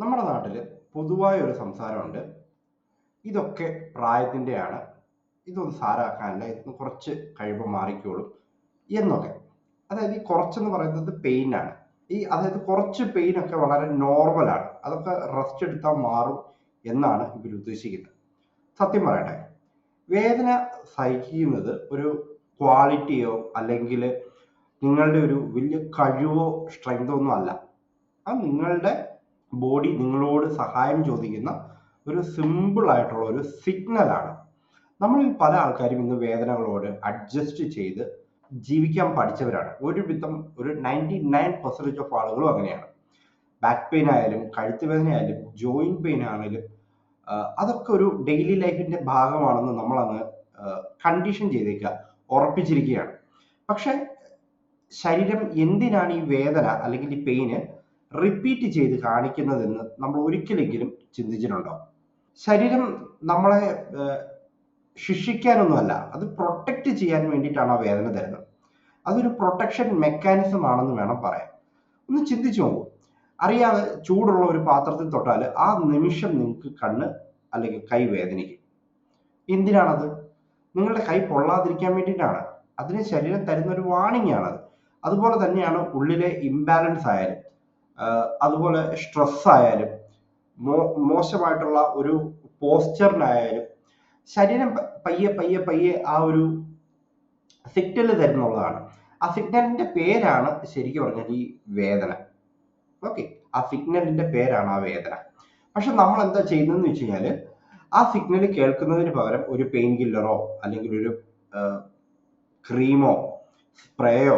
നമ്മുടെ നാട്ടിൽ പൊതുവായ ഒരു സംസാരമുണ്ട്. ഇതൊക്കെ പ്രായത്തിൻ്റെയാണ്, ഇതൊന്നും സാരമാക്കാനില്ല, ഇതൊന്ന് കുറച്ച് കഴിയുമ്പോൾ മാറിക്കോളും എന്നൊക്കെ. അതായത് ഈ കുറച്ചെന്ന് പറയുന്നത് പെയിനാണ്. അതായത് കുറച്ച് പെയിനൊക്കെ വളരെ നോർമലാണ്, അതൊക്കെ റെസ്റ്റ് എടുത്താൽ മാറും എന്നാണ് ഇവർ ഉദ്ദേശിക്കുന്നത്. സത്യം പറയട്ടെ, വേദന സഹിക്കുന്നത് ഒരു ക്വാളിറ്റിയോ അല്ലെങ്കിൽ നിങ്ങളുടെ ഒരു വലിയ കഴിവോ സ്ട്രെങ്തോ ഒന്നും അല്ല. അത് നിങ്ങളുടെ ബോഡി നിങ്ങളോട് സഹായം ചോദിക്കുന്ന ഒരു സിമ്പിൾ ആയിട്ടുള്ള ഒരു സിഗ്നലാണ്. നമ്മളിൽ പല ആൾക്കാരും ഇന്ന് വേദനകളോട് അഡ്ജസ്റ്റ് ചെയ്ത് ജീവിക്കാൻ പഠിച്ചവരാണ്. ഒരു 99% ഓഫ് ആളുകളും അങ്ങനെയാണ്. ബാക്ക് പെയിൻ ആയാലും കഴുത്ത് വേദന ആയാലും ജോയിന്റ് പെയിൻ ആണെങ്കിലും അതൊക്കെ ഒരു ഡെയിലി ലൈഫിന്റെ ഭാഗമാണെന്ന് നമ്മളങ്ങ് കണ്ടീഷൻ ചെയ്തേക്കുക, ഉറപ്പിച്ചിരിക്കുകയാണ്. പക്ഷെ ശരീരം എന്തിനാണ് ഈ വേദന അല്ലെങ്കിൽ ഈ പെയിന് റിപ്പീറ്റ് ചെയ്ത് കാണിക്കുന്നതെന്ന് നമ്മൾ ഒരിക്കലെങ്കിലും ചിന്തിച്ചിട്ടുണ്ടോ? ശരീരം നമ്മളെ ശിക്ഷിക്കാനൊന്നുമല്ല, അത് പ്രൊട്ടക്റ്റ് ചെയ്യാൻ വേണ്ടിയിട്ടാണ് ആ വേദന തരുന്നത്. അതൊരു പ്രൊട്ടക്ഷൻ മെക്കാനിസം ആണെന്ന് വേണം പറയാൻ. ഒന്ന് ചിന്തിച്ചു നോക്കൂ. അറിയാതെ ചൂടുള്ള ഒരു പാത്രത്തിൽ തൊട്ടാൽ ആ നിമിഷം നിങ്ങൾക്ക് കണ്ണ് അല്ലെങ്കിൽ കൈ വേദനിക്കും. എന്തിനാണത്? നിങ്ങളുടെ കൈ പൊള്ളാതിരിക്കാൻ വേണ്ടിയിട്ടാണ്. അതിന് ശരീരം തരുന്ന ഒരു വാണിംഗ് ആണത്. അതുപോലെ തന്നെയാണ് ഉള്ളിലെ ഇംബാലൻസ് ആയാലും അതുപോലെ സ്ട്രെസ് ആയാലും മോശമായിട്ടുള്ള ഒരു പോസ്ചറിനായാലും ശരീരം പയ്യെ പയ്യെ പയ്യെ ആ ഒരു സിഗ്നൽ തരുന്നുള്ളതാണ്. ആ സിഗ്നലിന്റെ പേരാണ് ശരിക്കും പറഞ്ഞാൽ ഈ വേദന. ഓക്കെ, ആ സിഗ്നലിന്റെ പേരാണ് ആ വേദന. പക്ഷെ നമ്മൾ എന്താ ചെയ്യുന്നതെന്ന് വെച്ച് കഴിഞ്ഞാൽ ആ സിഗ്നൽ കേൾക്കുന്നതിന് പകരം ഒരു പെയിൻ കില്ലറോ അല്ലെങ്കിൽ ഒരു ക്രീമോ സ്പ്രേയോ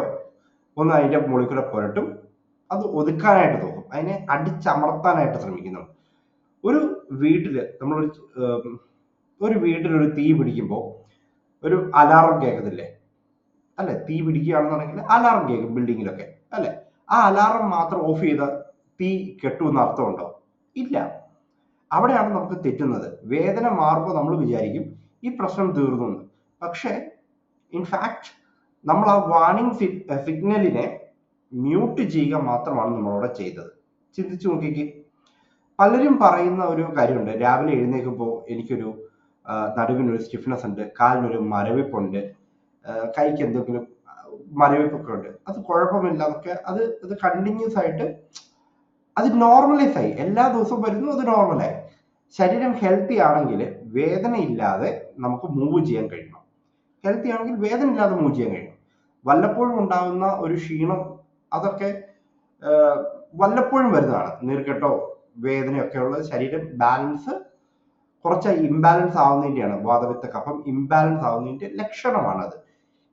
ഒന്ന് അതിന്റെ മുകളിൽ കൂടെ പുരട്ടും, അത് ഒതുക്കാനായിട്ട് നോക്കും, അതിനെ അടിച്ചമർത്താനായിട്ട് ശ്രമിക്കുന്നു. ഒരു വീട്ടില് ഒരു വീട്ടിലൊരു തീ പിടിക്കുമ്പോൾ ഒരു അലാറം കേൾക്കത്തില്ലേ? അല്ലെ, തീ പിടിക്കുകയാണെന്നുണ്ടെങ്കിൽ അലാറം കേൾക്കും ബിൽഡിങ്ങിലൊക്കെ, അല്ലെ? ആ അലാറം മാത്രം ഓഫ് ചെയ്ത തീ കെട്ടുമെന്ന് അർത്ഥമുണ്ടോ? ഇല്ല. അവിടെയാണ് നമുക്ക് തെറ്റുന്നത്. വേദന മാറുമ്പോൾ നമ്മൾ വിചാരിക്കും ഈ പ്രശ്നം തീർന്നു എന്ന്. പക്ഷെ ഇൻഫാക്ട് നമ്മൾ ആ വാർണിംഗ് സിഗ്നലിനെ മ്യൂട്ട് ചെയ്യുക മാത്രമാണ് നമ്മളവിടെ ചെയ്തത്. ചിന്തിച്ചു നോക്കിക്ക്. പലരും പറയുന്ന ഒരു കാര്യമുണ്ട്, രാവിലെ എഴുന്നേൽക്കുമ്പോൾ എനിക്കൊരു നടുവിനൊരു സ്റ്റിഫ്നെസ് ഉണ്ട്, കാലിനൊരു മരവിപ്പുണ്ട്, കൈക്ക് എന്തെങ്കിലും മരവിപ്പൊക്കെ ഉണ്ട്, അത് കുഴപ്പമില്ല എന്നൊക്കെ. അത് കണ്ടിന്യൂസ് ആയിട്ട് അത് നോർമലൈസ് ആയി, എല്ലാ ദിവസവും വരുന്നു, അത് നോർമലായി. ശരീരം ഹെൽത്തി ആണെങ്കിൽ വേദന ഇല്ലാതെ നമുക്ക് മൂവ് ചെയ്യാൻ കഴിയണം. ഹെൽത്തി ആണെങ്കിൽ വേദന ഇല്ലാതെ മൂവ് ചെയ്യാൻ കഴിയണം. വല്ലപ്പോഴും ഉണ്ടാകുന്ന ഒരു ക്ഷീണം അതൊക്കെ വല്ലപ്പോഴും വരുന്നതാണ്. നീർക്കെട്ടോ വേദനയൊക്കെ ഉള്ള ശരീരം ബാലൻസ് കുറച്ച് ഇംബാലൻസ് ആവുന്നതിൻ്റെയാണ്, വാതപിത്ത കഫം ഇംബാലൻസ് ആവുന്നതിൻ്റെ ലക്ഷണമാണത്.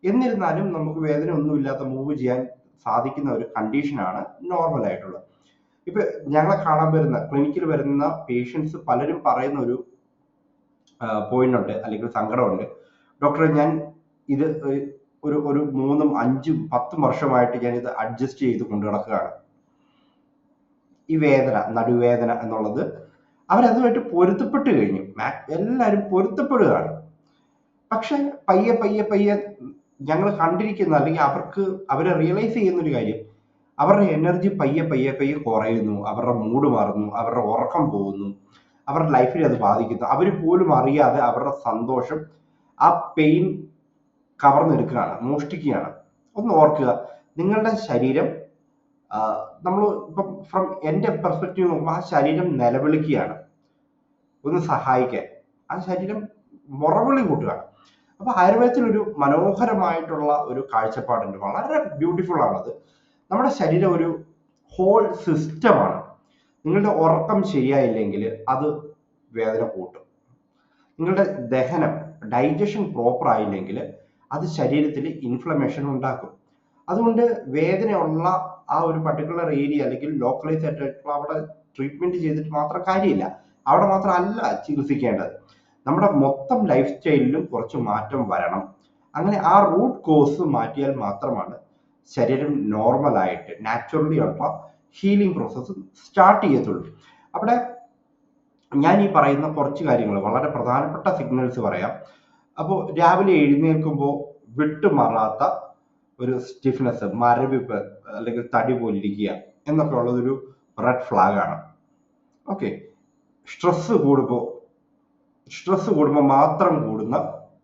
എന്നിരുന്നാലും നമുക്ക് വേദന ഒന്നുമില്ലാതെ മൂവ് ചെയ്യാൻ സാധിക്കുന്ന ഒരു കണ്ടീഷനാണ് നോർമൽ ആയിട്ടുള്ളത്. ഇപ്പൊ ഞങ്ങളെ കാണാൻ വരുന്ന ക്ലിനിക്കിൽ വരുന്ന പേഷ്യൻസ് പലരും പറയുന്ന ഒരു പോയിന്റ് ഉണ്ട്, അല്ലെങ്കിൽ സങ്കടമുണ്ട്. ഡോക്ടറെ, ഞാൻ ഇത് ഒരു 3, 5, 10 വർഷമായിട്ട് ഞാൻ ഇത് അഡ്ജസ്റ്റ് ചെയ്ത് കൊണ്ടു നടക്കുകയാണ്. ഈ വേദന, നടുവേദന എന്നുള്ളത് അവരതുമായിട്ട് പൊരുത്തപ്പെട്ട് കഴിഞ്ഞു. എല്ലാവരും പൊരുത്തപ്പെടുകയാണ്. പക്ഷെ പയ്യെ പയ്യെ പയ്യെ ഞങ്ങൾ കണ്ടിരിക്കുന്ന, അല്ലെങ്കിൽ അവരെ റിയലൈസ് ചെയ്യുന്ന ഒരു കാര്യം, അവരുടെ എനർജി പയ്യെ പയ്യെ പയ്യെ കുറയുന്നു, അവരുടെ മൂഡ് മാറുന്നു, അവരുടെ ഉറക്കം പോകുന്നു, അവരുടെ ലൈഫിൽ അത് ബാധിക്കുന്നു. അവർ പോലും അറിയാതെ അവരുടെ സന്തോഷം ആ പെയിൻ കവർന്നെടുക്കുകയാണ്, മോഷ്ടിക്കുകയാണ്. ഒന്ന് ഓർക്കുക, നിങ്ങളുടെ ശരീരം നമ്മൾ ഇപ്പം ഫ്രം എൻ്റെ പെർസ്പെക്റ്റീവ് നോക്കുമ്പോൾ ആ ശരീരം നിലവിളിക്കുകയാണ് ഒന്ന് സഹായിക്കാൻ. ആ ശരീരം മുറവിളി കൂട്ടുകയാണ്. അപ്പൊ ആയുർവേദത്തിൽ ഒരു മനോഹരമായിട്ടുള്ള ഒരു കാഴ്ചപ്പാടുണ്ട്, വളരെ ബ്യൂട്ടിഫുൾ ആണത്. നമ്മുടെ ശരീരം ഒരു ഹോൾ സിസ്റ്റമാണ്. നിങ്ങളുടെ ഉറക്കം ശരിയായില്ലെങ്കിൽ അത് വേദന കൂട്ടും. നിങ്ങളുടെ ദഹനം, ഡൈജഷൻ പ്രോപ്പർ ആയില്ലെങ്കിൽ അത് ശരീരത്തിൽ ഇൻഫ്ലമേഷൻ ഉണ്ടാക്കും. അതുകൊണ്ട് വേദനയുള്ള ആ ഒരു പർട്ടിക്കുലർ ഏരിയ അല്ലെങ്കിൽ ലോക്കലൈസ് ആയിട്ടുള്ള അവിടെ ട്രീറ്റ്മെന്റ് ചെയ്തിട്ട് മാത്രം കാര്യമില്ല. അവിടെ മാത്രമല്ല ചികിത്സിക്കേണ്ടത്, നമ്മുടെ മൊത്തം ലൈഫ് സ്റ്റൈലിലും കുറച്ച് മാറ്റം വരണം. അങ്ങനെ ആ റൂട്ട് കോസ് മാറ്റിയാൽ മാത്രമാണ് ശരീരം നോർമലായിട്ട് നാച്ചുറലി ഉള്ള ഹീലിംഗ് പ്രോസസ്സ് സ്റ്റാർട്ട് ചെയ്യത്തുള്ളൂ. അവിടെ ഞാൻ ഈ പറയുന്ന കുറച്ച് കാര്യങ്ങൾ, വളരെ പ്രധാനപ്പെട്ട സിഗ്നൽസ് പറയാം. അപ്പോൾ രാവിലെ എഴുന്നേൽക്കുമ്പോൾ വിട്ടുമാറാത്ത ഒരു സ്റ്റിഫ്നെസ്, മരവിപ്പ് അല്ലെങ്കിൽ തടി പോലിരിക്കുക എന്നൊക്കെ ഉള്ളതൊരു റെഡ് ഫ്ലാഗ് ആണ്. ഓക്കെ. സ്ട്രെസ് കൂടുമ്പോൾ മാത്രം കൂടുന്ന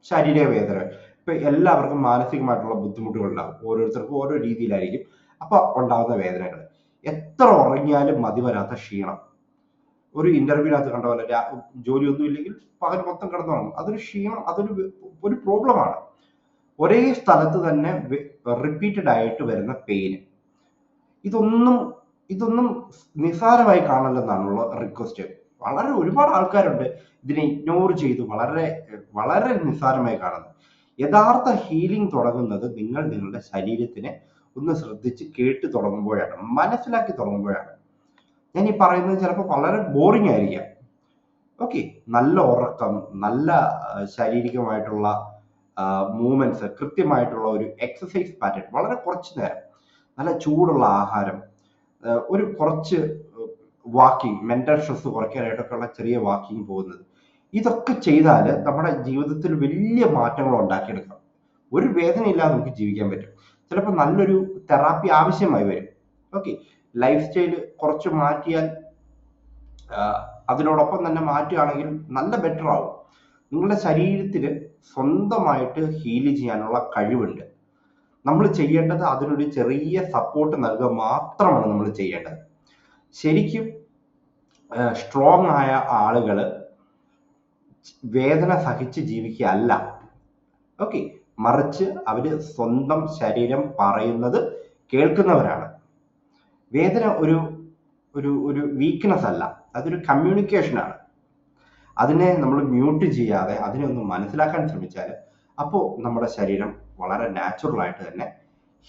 ശാരീരിക വേദന. ഇപ്പൊ എല്ലാവർക്കും മാനസികമായിട്ടുള്ള ബുദ്ധിമുട്ടുകൾ ഉണ്ടാകും, ഓരോരുത്തർക്കും ഓരോ രീതിയിലായിരിക്കും. അപ്പൊ ഉണ്ടാകുന്ന വേദനകൾ, എത്ര ഉറങ്ങിയാലും മതി വരാത്ത ക്ഷീണം. ഒരു ഇന്റർവ്യൂവിനകത്ത് കണ്ട പോലെ ജോലിയൊന്നും ഇല്ലെങ്കിൽ പകൽ മൊത്തം കിടന്നുറങ്ങും, അതൊരു ക്ഷീണം, ഒരു പ്രോബ്ലമാണ്. ഒരേ സ്ഥലത്ത് തന്നെ റിപ്പീറ്റഡ് ആയിട്ട് വരുന്ന പെയിന്, ഇതൊന്നും നിസ്സാരമായി കാണല്ലെന്നാണുള്ള റിക്വസ്റ്റ്. ഒരുപാട് ആൾക്കാരുണ്ട് ഇതിനെ ഇഗ്നോർ ചെയ്ത് വളരെ വളരെ നിസ്സാരമായി കാണുന്നത്. യഥാർത്ഥ ഹീലിംഗ് തുടങ്ങുന്നത് നിങ്ങൾ നിങ്ങളുടെ ശരീരത്തിനെ ഒന്ന് ശ്രദ്ധിച്ച് കേട്ട് തുടങ്ങുമ്പോഴാണ്, മനസ്സിലാക്കി തുടങ്ങുമ്പോഴാണ്. ഞാൻ ഈ പറയുന്നത് ചിലപ്പോൾ വളരെ ബോറിംഗ് ആയിരിക്കാം. ഓക്കെ. നല്ല ഉറക്കം, നല്ല ശാരീരികമായിട്ടുള്ള മൂവ്മെന്റ്സ്, കൃത്യമായിട്ടുള്ള ഒരു എക്സസൈസ് പാറ്റേൺ, വളരെ കുറച്ച് നേരം, നല്ല ചൂടുള്ള ആഹാരം, ഒരു കുറച്ച് വാക്കിംഗ്, മെന്റൽ സ്ട്രെസ് കുറയ്ക്കാനായിട്ടൊക്കെ ഉള്ള ചെറിയ വാക്കിംഗ് പോകുന്നത്, ഇതൊക്കെ ചെയ്താൽ നമ്മുടെ ജീവിതത്തിൽ വലിയ മാറ്റങ്ങൾ ഉണ്ടാക്കിയെടുക്കാം. ഒരു വേദനയില്ലാതെ നമുക്ക് ജീവിക്കാൻ പറ്റും. ചിലപ്പോൾ നല്ലൊരു തെറാപ്പി ആവശ്യമായി വരും. ഓക്കെ. ലൈഫ് സ്റ്റൈൽ കുറച്ച് മാറ്റിയാൽ, അതിനോടൊപ്പം തന്നെ മാറ്റുകയാണെങ്കിൽ നല്ല ബെറ്റർ ആവും. നിങ്ങളുടെ ശരീരത്തിന് സ്വന്തമായിട്ട് ഹീല് ചെയ്യാനുള്ള കഴിവുണ്ട്. നമ്മൾ ചെയ്യേണ്ടത് അതിനൊരു ചെറിയ സപ്പോർട്ട് നൽകുക മാത്രമാണ് നമ്മൾ ചെയ്യേണ്ടത്. ശരിക്കും സ്ട്രോങ് ആയ ആളുകൾ വേദന സഹിച്ച് ജീവിക്കുകയല്ല. ഓക്കെ. മറിച്ച് അവര് സ്വന്തം ശരീരം പറയുന്നത് കേൾക്കുന്നവരാണ്. വേദന ഒരു വീക്ക്നെസ് അല്ല, അതൊരു കമ്മ്യൂണിക്കേഷനാണ്. അതിനെ നമ്മൾ മ്യൂട്ട് ചെയ്യാതെ അതിനെ ഒന്ന് മനസ്സിലാക്കാൻ ശ്രമിച്ചാൽ, അപ്പോൾ നമ്മുടെ ശരീരം വളരെ നാച്ചുറൽ ആയിട്ട് തന്നെ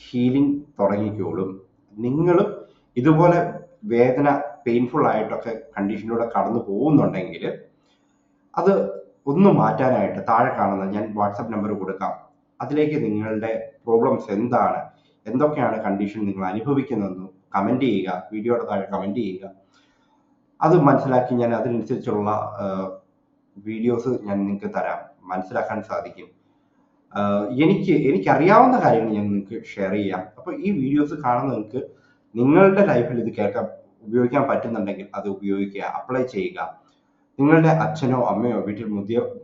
ഹീലിംഗ് തുടങ്ങിക്കോളും. നിങ്ങളും ഇതുപോലെ വേദന, പെയിൻഫുൾ ആയിട്ടൊക്കെ കണ്ടീഷനിലൂടെ കടന്നു പോകുന്നുണ്ടെങ്കിൽ അത് ഒന്ന് മാറ്റാനായിട്ട് താഴെ കാണുന്ന ഞാൻ വാട്സപ്പ് നമ്പർ കൊടുക്കാം. അതിലേക്ക് നിങ്ങളുടെ പ്രോബ്ലംസ് എന്താണ്, എന്തൊക്കെയാണ് കണ്ടീഷൻ നിങ്ങൾ അനുഭവിക്കുന്നതെന്ന് കമന്റ് ചെയ്യുക, വീഡിയോയുടെ താഴെ കമന്റ് ചെയ്യുക. അത് മനസ്സിലാക്കി ഞാൻ അതിനനുസരിച്ചുള്ള വീഡിയോസ് ഞാൻ നിങ്ങൾക്ക് തരാം, മനസ്സിലാക്കാൻ സാധിക്കും. എനിക്കറിയാവുന്ന കാര്യങ്ങൾ ഞാൻ നിങ്ങൾക്ക് ഷെയർ ചെയ്യാം. അപ്പോൾ ഈ വീഡിയോസ് കാണുന്ന നിങ്ങൾക്ക് നിങ്ങളുടെ ലൈഫിൽ ഇത് ഉപയോഗിക്കാൻ പറ്റുന്നുണ്ടെങ്കിൽ അത് ഉപയോഗിക്കുക, അപ്ലൈ ചെയ്യുക. നിങ്ങളുടെ അച്ഛനോ അമ്മയോ വീട്ടിൽ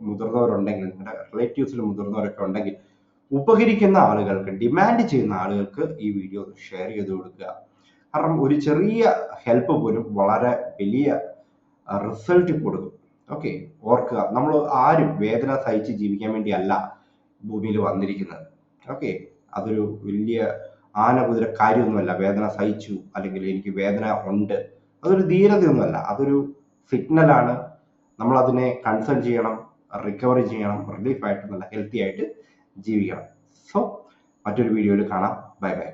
മുതിർന്നവരുണ്ടെങ്കിൽ, നിങ്ങളുടെ റിലേറ്റീവ്സിൽ മുതിർന്നവരൊക്കെ ഉണ്ടെങ്കിൽ, ഉപകരിക്കുന്ന ആളുകൾക്ക്, ഡിമാൻഡ് ചെയ്യുന്ന ആളുകൾക്ക് ഈ വീഡിയോ ഷെയർ ചെയ്ത് കൊടുക്കുക. കാരണം ഒരു ചെറിയ ഹെൽപ്പ് പോലും വളരെ വലിയ റിസൾട്ട് കൊടുക്കും. ഓക്കെ. ഓർക്കുക, നമ്മൾ ആരും വേദന സഹിച്ച് ജീവിക്കാൻ വേണ്ടിയല്ല ഭൂമിയിൽ വന്നിരിക്കുന്നത്. ഓക്കെ. അതൊരു വലിയ കുതിര കാര്യമൊന്നുമല്ല. വേദന സഹിച്ചു അല്ലെങ്കിൽ എനിക്ക് വേദന ഉണ്ട്, അതൊരു ധീരതയൊന്നുമല്ല, അതൊരു സിഗ്നലാണ്. നമ്മൾ അതിനെ കൺസേൺ ചെയ്യണം, റിക്കവറി ചെയ്യണം, റിലീഫ് ആയിട്ട് നല്ല ഹെൽത്തി ആയിട്ട് ജീവിക്കണം. സോ മറ്റൊരു വീഡിയോയിൽ കാണാം. Bye bye.